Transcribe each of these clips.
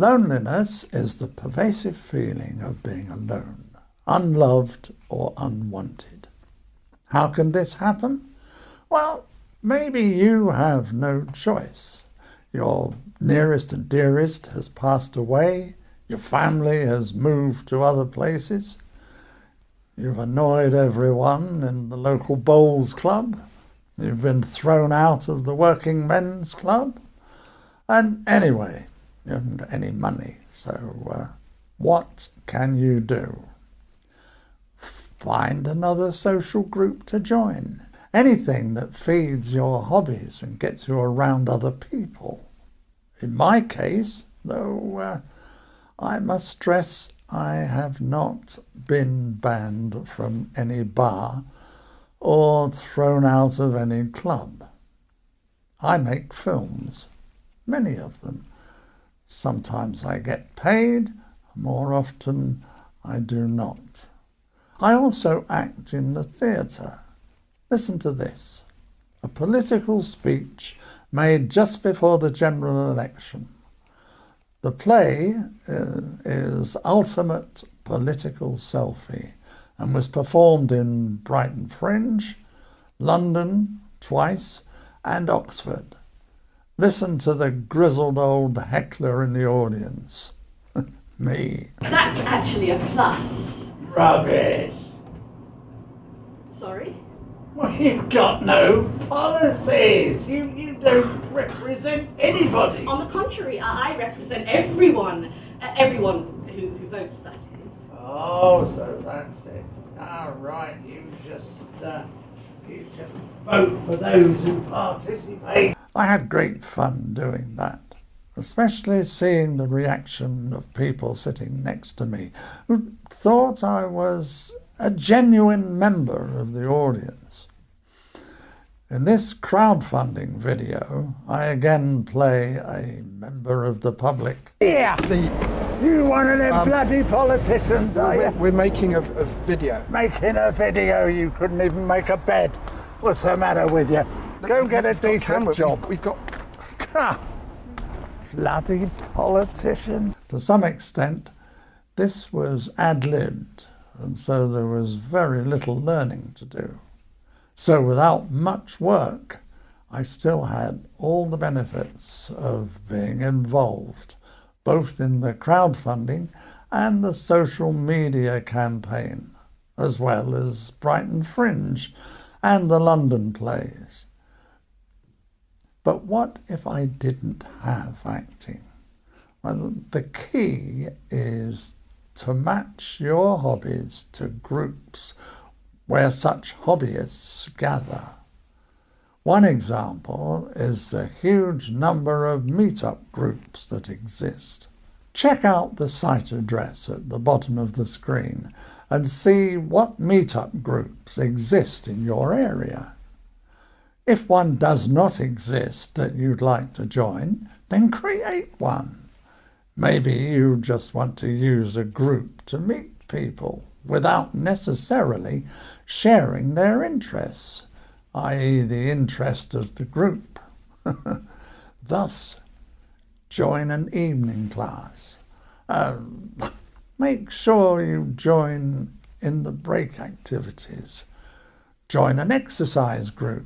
Loneliness is the pervasive feeling of being alone, unloved or unwanted. How can this happen? Well, maybe you have no choice. Your nearest and dearest has passed away, your family has moved to other places, you've annoyed everyone in the local bowls club, you've been thrown out of the working men's club, and anyway, you haven't got any money, so what can you do? Find another social group to join. Anything that feeds your hobbies and gets you around other people. In my case, though, I must stress I have not been banned from any bar or thrown out of any club. I make films, many of them. Sometimes I get paid, more often I do not. I also act in the theatre. Listen to this. A political speech made just before the general election. The play is Ultimate Political Selfie and was performed in Brighton Fringe, London twice, and Oxford. Listen to the grizzled old heckler in the audience. Me. That's actually a plus. Rubbish. Sorry? Well, you've got no policies. You don't represent anybody. On the contrary, I represent everyone. Everyone who votes, that is. Oh, so that's it. All right, you just vote for those who participate. I had great fun doing that, especially seeing the reaction of people sitting next to me who thought I was a genuine member of the audience. In this crowdfunding video, I again play a member of the public. Yeah, you one of them bloody politicians, are you? We're making a video. Making a video? You couldn't even make a bed. What's the matter with you? Go and get a decent job. We've got... Bloody politicians. To some extent, this was ad-libbed, and so there was very little learning to do. So without much work, I still had all the benefits of being involved, both in the crowdfunding and the social media campaign, as well as Brighton Fringe and the London plays. But what if I didn't have acting? Well, the key is to match your hobbies to groups where such hobbyists gather. One example is the huge number of meetup groups that exist. Check out the site address at the bottom of the screen and see what meetup groups exist in your area. If one does not exist that you'd like to join, then create one. Maybe you just want to use a group to meet people without necessarily sharing their interests, i.e. the interest of the group. Thus, join an evening class. Make sure you join in the break activities. Join an exercise group.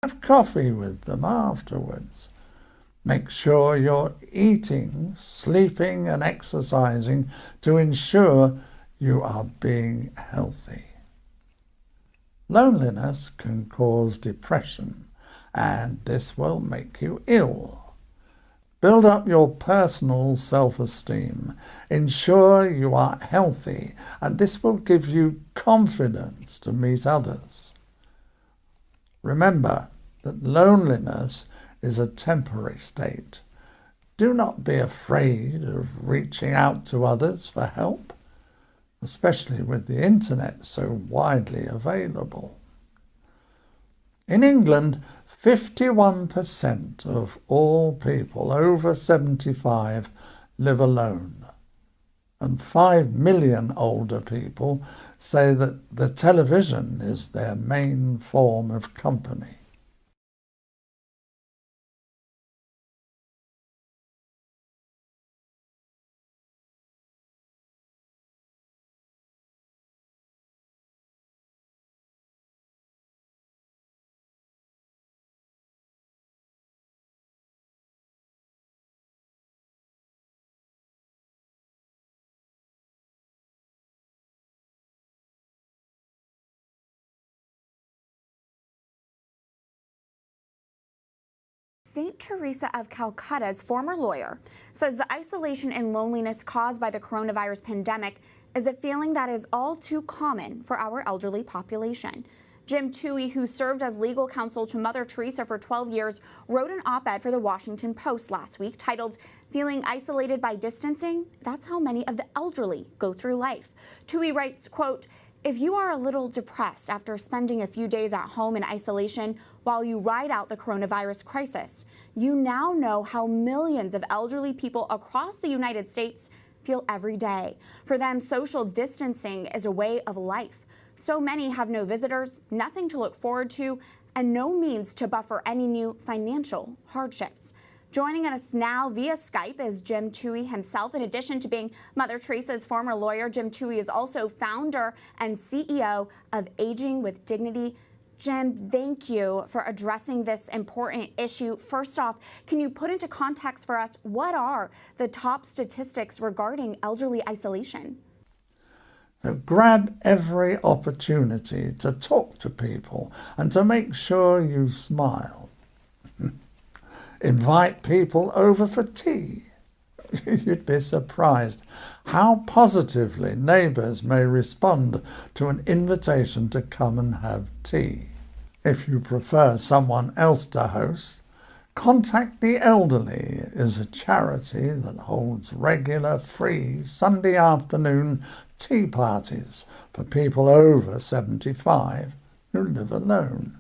Have coffee with them afterwards. Make sure you're eating, sleeping and exercising to ensure you are being healthy. Loneliness can cause depression, and this will make you ill. Build up your personal self-esteem. Ensure you are healthy, and this will give you confidence to meet others. Remember that loneliness is a temporary state. Do not be afraid of reaching out to others for help, especially with the internet so widely available. In England, 51% of all people over 75 live alone, and 5 million older people say that the television is their main form of company. St. Teresa of Calcutta's former lawyer says the isolation and loneliness caused by the coronavirus pandemic is a feeling that is all too common for our elderly population. Jim Toohey, who served as legal counsel to Mother Teresa for 12 years, wrote an op-ed for the Washington Post last week titled, "Feeling Isolated by Distancing? That's how many of the elderly go through life." Toohey writes, quote, "If you are a little depressed after spending a few days at home in isolation while you ride out the coronavirus crisis, you now know how millions of elderly people across the United States feel every day. For them, social distancing is a way of life. So many have no visitors, nothing to look forward to, and no means to buffer any new financial hardships." Joining us now via Skype is Jim Toohey himself. In addition to being Mother Teresa's former lawyer, Jim Toohey is also founder and CEO of Aging with Dignity. Jim, thank you for addressing this important issue. First off, can you put into context for us what are the top statistics regarding elderly isolation? So grab every opportunity to talk to people and to make sure you smile. Invite people over for tea. You'd be surprised how positively neighbours may respond to an invitation to come and have tea. If you prefer someone else to host, Contact the Elderly is a charity that holds regular free Sunday afternoon tea parties for people over 75 who live alone.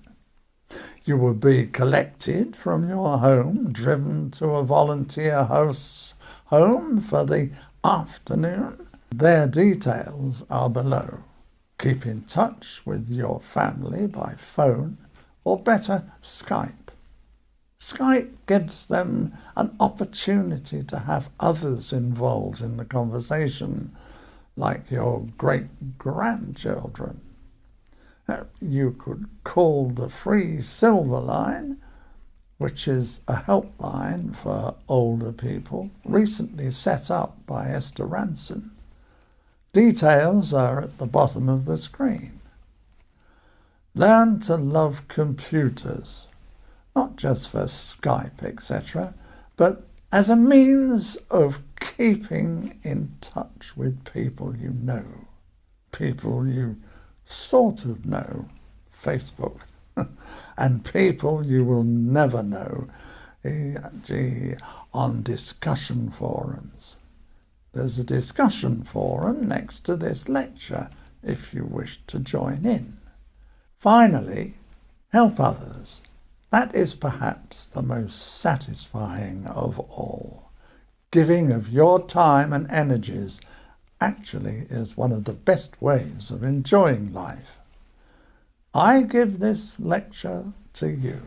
You will be collected from your home, driven to a volunteer host's home for the afternoon. Their details are below. Keep in touch with your family by phone or better, Skype. Skype gives them an opportunity to have others involved in the conversation, like your great-grandchildren. You could call the free Silver Line, which is a helpline for older people, recently set up by Esther Ranson. Details are at the bottom of the screen. Learn to love computers, not just for Skype, etc., but as a means of keeping in touch with people you know, people you sort of know, Facebook, and people you will never know, e.g. on discussion forums. There's a discussion forum next to this lecture if you wish to join in. Finally, help others. That is perhaps the most satisfying of all. Giving of your time and energies actually is one of the best ways of enjoying life. I give this lecture to you.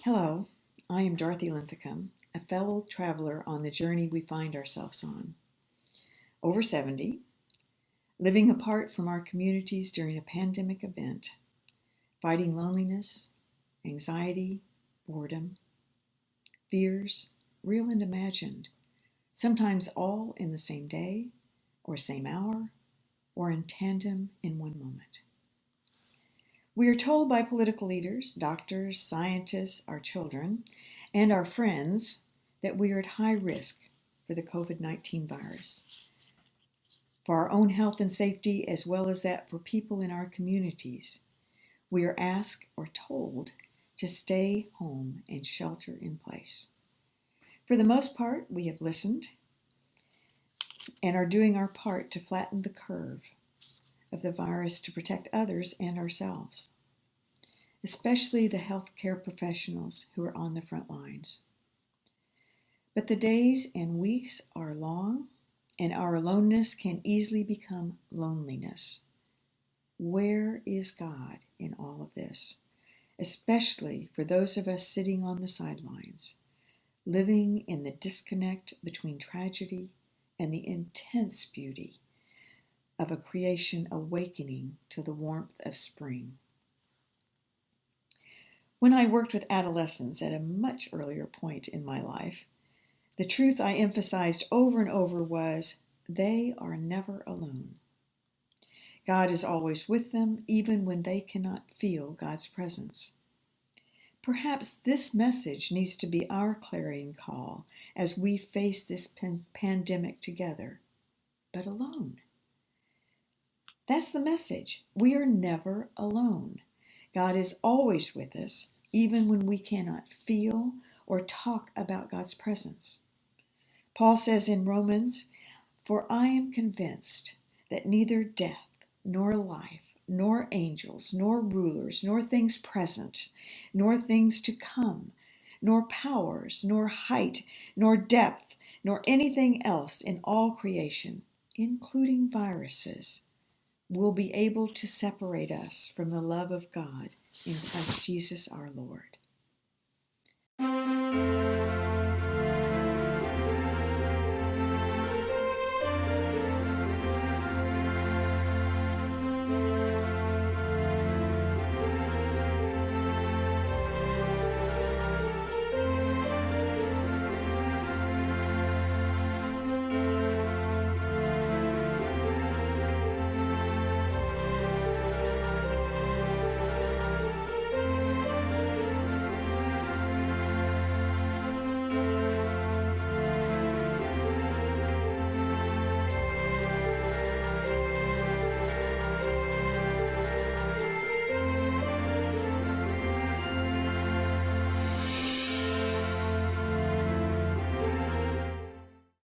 Hello, I am Dorothy Linthicum, a fellow traveler on the journey we find ourselves on. over 70, living apart from our communities during a pandemic event, fighting loneliness, anxiety, boredom, fears, real and imagined, sometimes all in the same day or same hour or in tandem in one moment. We are told by political leaders, doctors, scientists, our children, and our friends that we are at high risk for the COVID-19 virus, for our own health and safety, as well as that for people in our communities. We are asked or told to stay home and shelter in place. For the most part, we have listened and are doing our part to flatten the curve of the virus to protect others and ourselves, especially the healthcare professionals who are on the front lines. But the days and weeks are long, and our aloneness can easily become loneliness. Where is God in all of this? Especially for those of us sitting on the sidelines, living in the disconnect between tragedy and the intense beauty of a creation awakening to the warmth of spring. When I worked with adolescents at a much earlier point in my life, the truth I emphasized over and over was, they are never alone. God is always with them, even when they cannot feel God's presence. Perhaps this message needs to be our clarion call as we face this pandemic together, but alone. That's the message. We are never alone. God is always with us, even when we cannot feel or talk about God's presence. Paul says in Romans, "For I am convinced that neither death, nor life, nor angels, nor rulers, nor things present, nor things to come, nor powers, nor height, nor depth, nor anything else in all creation, including viruses, will be able to separate us from the love of God in Christ Jesus our Lord."